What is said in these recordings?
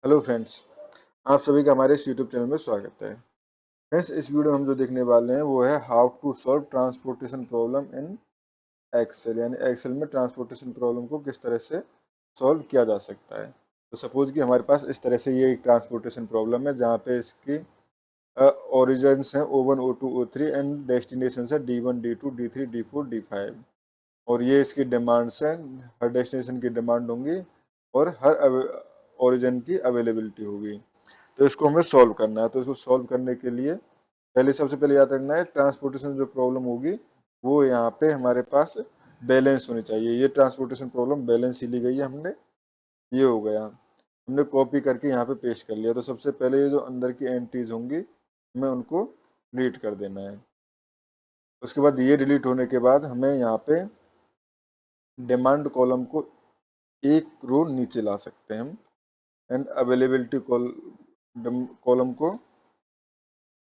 Hello friends, आप सभी का हमारे इस यूट्यूब चैनल में स्वागत है। फ्रेंड्स, इस वीडियो में हम जो देखने वाले हैं वो है how to solve transportation problem in Excel. यानी एक्सेल में ट्रांसपोर्टेशन प्रॉब्लम को किस तरह से सॉल्व किया जा सकता है। तो सपोज कि हमारे पास इस तरह से ये एक ट्रांसपोर्टेशन प्रॉब्लम है जहाँ पे इसकी ओरिजिन्स हैं O1 O2 O3 and destination है D1 D2 D3 D4 D5। और ये इसकी डिमांड्स हैं, हर डेस्टिनेशन की डिमांड होंगी और हर ओरिजिन की अवेलेबिलिटी होगी। तो इसको हमें सॉल्व करना है। तो इसको सॉल्व करने के लिए पहले सबसे पहले याद रखना है ट्रांसपोर्टेशन जो प्रॉब्लम होगी वो यहाँ पे हमारे पास बैलेंस होनी चाहिए। ये ट्रांसपोर्टेशन प्रॉब्लम बैलेंस ही ली गई है हमने। ये हो गया, हमने कॉपी करके यहाँ पे पेस्ट कर लिया। तो सबसे पहले ये जो अंदर की एंट्रीज होंगी हमें उनको डिलीट कर देना है। उसके बाद ये डिलीट होने के बाद हमें यहाँ पे डिमांड कॉलम को एक रो नीचे ला सकते हैं हम, एंड अवेलेबिलिटी कॉलम को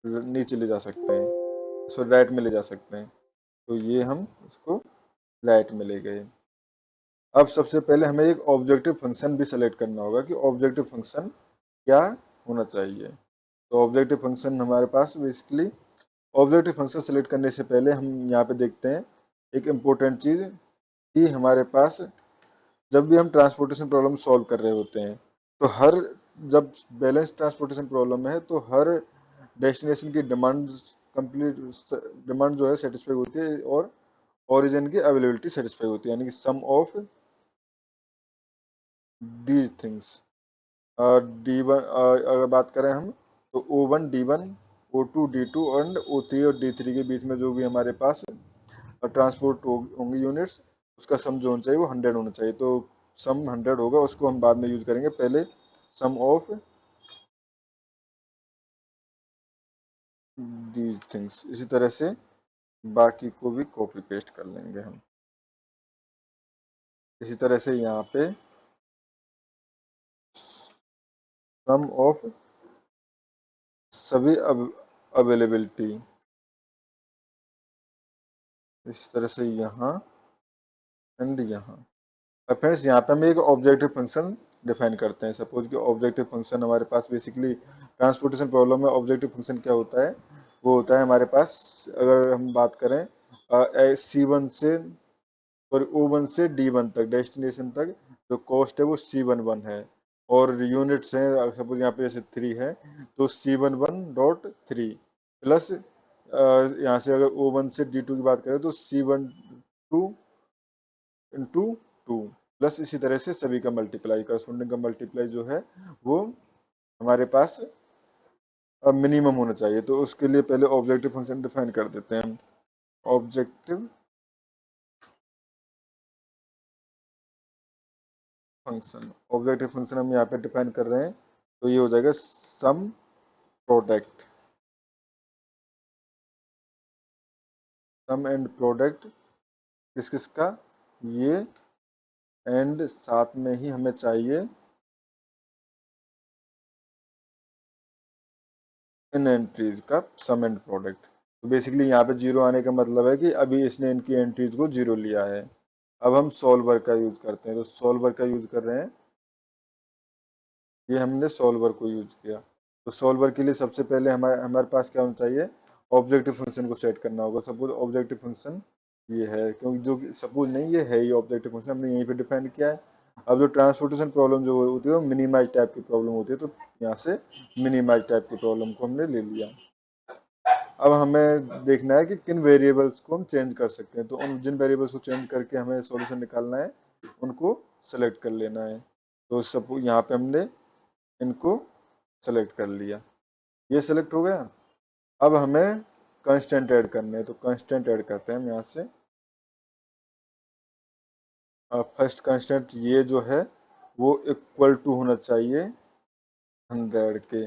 नीचे ले जा सकते हैं, सो राइट में ले जा सकते हैं। तो ये हम इसको राइट में ले गए। अब सबसे पहले हमें एक ऑब्जेक्टिव फंक्शन भी सेलेक्ट करना होगा कि ऑब्जेक्टिव फंक्शन क्या होना चाहिए। तो ऑब्जेक्टिव फंक्शन हमारे पास बेसिकली, ऑब्जेक्टिव फंक्शन सेलेक्ट करने से पहले हम यहाँ पे देखते हैं एक इम्पोर्टेंट चीज़ कि हमारे पास जब भी हम ट्रांसपोर्टेशन प्रॉब्लम सॉल्व कर रहे होते हैं तो हर, जब बैलेंस ट्रांसपोर्टेशन प्रॉब्लम है तो हर डेस्टिनेशन की डिमांड कंप्लीट, डिमांड जो है सेटिस्फाई होती है और ओरिजिन की अवेलेबिलिटी सेटिस्फाई होती है। यानी कि some of these things. D one अगर बात करें हम तो O1 D1 O2 D2 and O3 और D3 के बीच में जो भी हमारे पास ट्रांसपोर्ट होंगी यूनिट्स, उसका सम जो होना चाहिए वो 100 होना चाहिए। तो सम 100 होगा, उसको हम बाद में यूज करेंगे। पहले सम ऑफ दीज थिंग्स, इसी तरह से बाकी को भी कॉपी पेस्ट कर लेंगे हम। इसी तरह से यहाँ पे सम ऑफ सभी अवेलेबिलिटी, इस तरह से यहाँ एंड यहाँ। अब फ्रेंड्स यहाँ पे हम एक ऑब्जेक्टिव फंक्शन डिफाइन करते हैं। सपोज कि ऑब्जेक्टिव फंक्शन हमारे पास बेसिकली ट्रांसपोर्टेशन प्रॉब्लम में ऑब्जेक्टिव फंक्शन क्या होता है, वो होता है हमारे पास, अगर हम बात करें C1 से और O1 से D1 तक डेस्टिनेशन तक जो कॉस्ट है वो C11 है। और यूनिट्स हैं, सपोज यहाँ पे जैसे 3 है तो C11.3 प्लस यहाँ से अगर O1 से D2 की बात करें तो C12 इंटू 2 प्लस इसी तरह से सभी का मल्टीप्लाई, करस्पॉन्डिंग का मल्टीप्लाई जो है वो हमारे पास मिनिमम होना चाहिए। तो उसके लिए पहले ऑब्जेक्टिव फंक्शन डिफाइन कर देते हैं। ऑब्जेक्टिव फंक्शन, ऑब्जेक्टिव फंक्शन हम यहाँ पे डिफाइन कर रहे हैं तो ये हो जाएगा some product, some and product किस किस का, ये, एंड साथ में ही हमें चाहिए इन एंट्रीज का सम एंड प्रोडक्ट। तो बेसिकली यहाँ पे जीरो आने का मतलब है कि अभी इसने इनकी एंट्रीज को जीरो लिया है। अब हम सॉल्वर का यूज करते हैं। तो सॉल्वर का यूज कर रहे हैं, ये हमने सॉल्वर को यूज किया। तो सॉल्वर के लिए सबसे पहले हमारे हमारे पास क्या होना चाहिए, ऑब्जेक्टिव फंक्शन को सेट करना होगा। सपोज ऑब्जेक्टिव फंक्शन ये है, क्योंकि जो सपोज नहीं, ये है ही ऑब्जेक्टिव फंक्शन, हमने यहीं पे डिफाइन किया है। अब जो ट्रांसपोर्टेशन प्रॉब्लम जो होती है वो मिनिमाइज टाइप की प्रॉब्लम होती है, तो यहाँ से मिनिमाइज टाइप की प्रॉब्लम को हमने ले लिया। अब हमें देखना है कि किन वेरिएबल्स को हम चेंज कर सकते हैं। तो उन जिन वेरिएबल्स को चेंज करके हमें सॉल्यूशन निकालना है उनको सेलेक्ट कर लेना है। तो सब यहाँ पे हमने इनको सेलेक्ट कर लिया, ये सेलेक्ट हो गया। अब हमें कंस्टेंट ऐड करने हैं, तो कंस्टेंट ऐड करते हैं हम यहाँ से। फर्स्ट कंस्टेंट ये जो है वो इक्वल टू होना चाहिए 100 के,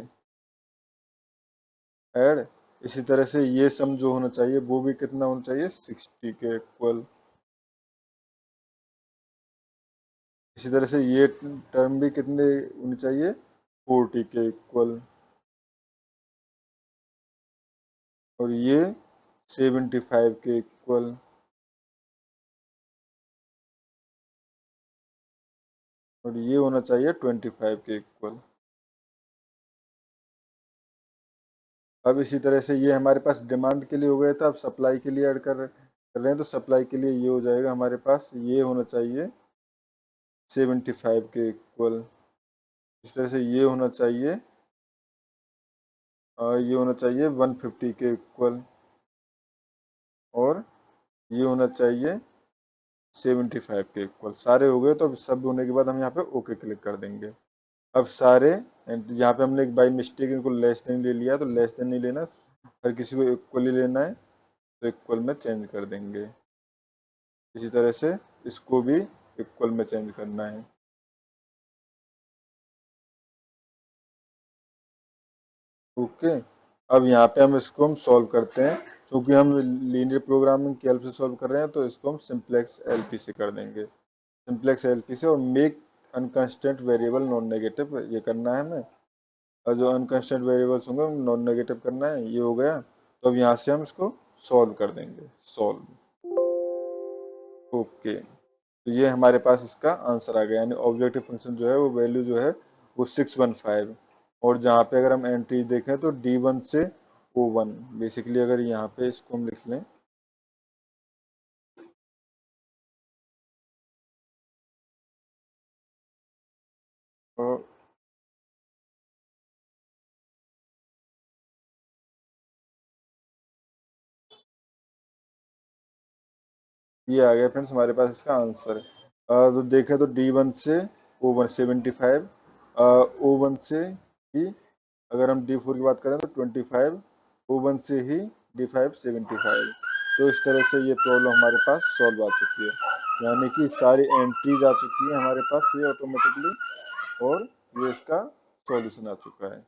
ऐड। इसी तरह से ये सम जो होना चाहिए वो भी कितना होना चाहिए, 60 के इक्वल। इसी तरह से ये टर्म भी कितने होनी चाहिए, 40 के इक्वल। और ये 75 के इक्वल। और ये होना चाहिए 25 के इक्वल। अब इसी तरह से ये हमारे पास डिमांड के लिए हो गया था, अब सप्लाई के लिए ऐड कर रहे हैं, तो सप्लाई के लिए ये हो जाएगा हमारे पास, ये होना चाहिए 75 के इक्वल। इस तरह से ये होना चाहिए ये होना चाहिए 150 के इक्वल, और ये होना चाहिए 75 के इक्वल। सारे हो गए, तो अब सब होने के बाद हम यहाँ पे ओके क्लिक कर देंगे। अब सारे, यहाँ पे हमने बाई मिस्टेक इनको लेस देन ले लिया, तो लेस देन नहीं लेना, हर किसी को इक्वल ही लेना है, तो इक्वल में चेंज कर देंगे। इसी तरह से इसको भी इक्वल में चेंज करना है। ओके, अब यहाँ पे हम इसको हम सॉल्व करते हैं, क्योंकि हम लीनियर प्रोग्रामिंग की हेल्प से सॉल्व कर रहे हैं, तो इसको हम सिंप्लेक्स एलपी से कर देंगे। सिंप्लेक्स एलपी से, और make unconstant variable non negative, ये करना है हमें। और जो अनकंस्टेंट वेरिएबल्स होंगे नॉन नेगेटिव करना है, ये हो गया। तो अब यहाँ से हम इसको सॉल्व कर देंगे, सॉल्व। ओके, तो ये हमारे पास इसका आंसर आ गया, यानी ऑब्जेक्टिव फंक्शन जो है वो वैल्यू जो है वो 615। और जहाँ पे अगर हम एंट्री देखें तो D1 से O1, बेसिकली अगर यहाँ पे इसको हम लिख लें, तो ये आ गया फ्रेंड्स हमारे पास इसका आंसर। तो देखें तो D1 से O1 75, O1 से ही अगर हम D4 की बात करें तो 25, O1 से ही D5 75। तो इस तरह से ये प्रॉब्लम हमारे पास सॉल्व आ चुकी है, यानी कि सारी एंट्रीज आ चुकी है हमारे पास ये ऑटोमेटिकली, और ये इसका सॉल्यूशन आ चुका है।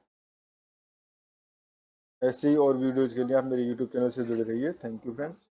ऐसे ही और वीडियोज के लिए आप मेरे यूट्यूब चैनल से जुड़े रहिए। Thank you friends.